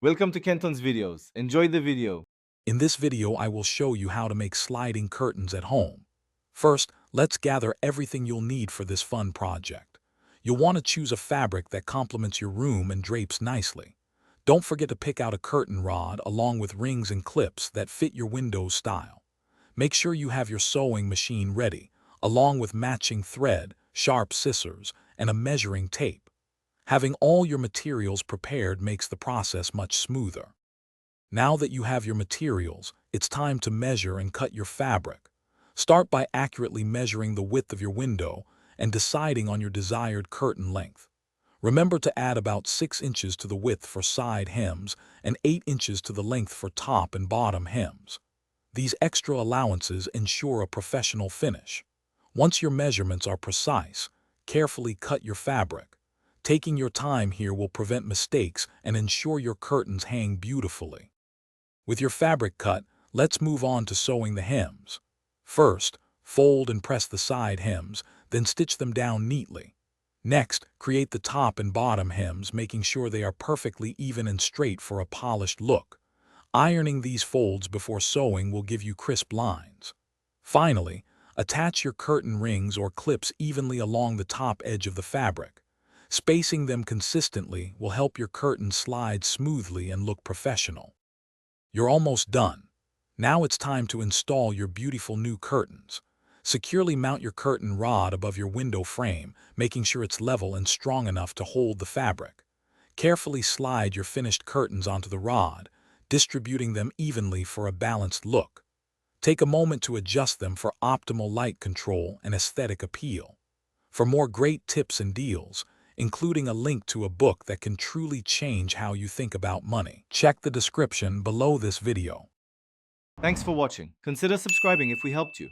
Welcome to Kenton's videos. Enjoy the video. In this video, I will show you how to make sliding curtains at home. First, let's gather everything you'll need for this fun project. You'll want to choose a fabric that complements your room and drapes nicely. Don't forget to pick out a curtain rod along with rings and clips that fit your window's style. Make sure you have your sewing machine ready, along with matching thread, sharp scissors, and a measuring tape. Having all your materials prepared makes the process much smoother. Now that you have your materials, it's time to measure and cut your fabric. Start by accurately measuring the width of your window and deciding on your desired curtain length. Remember to add about 6 inches to the width for side hems and 8 inches to the length for top and bottom hems. These extra allowances ensure a professional finish. Once your measurements are precise, carefully cut your fabric. Taking your time here will prevent mistakes and ensure your curtains hang beautifully. With your fabric cut, let's move on to sewing the hems. First, fold and press the side hems, then stitch them down neatly. Next, create the top and bottom hems, making sure they are perfectly even and straight for a polished look. Ironing these folds before sewing will give you crisp lines. Finally, attach your curtain rings or clips evenly along the top edge of the fabric. Spacing them consistently will help your curtain slide smoothly and look professional. You're almost done. Now it's time to install your beautiful new curtains. Securely mount your curtain rod above your window frame, making sure it's level and strong enough to hold the fabric. Carefully slide your finished curtains onto the rod, distributing them evenly for a balanced look. Take a moment to adjust them for optimal light control and aesthetic appeal. For more great tips and deals, including a link to a book that can truly change how you think about money, check the description below this video. Thanks for watching. Consider subscribing if we helped you.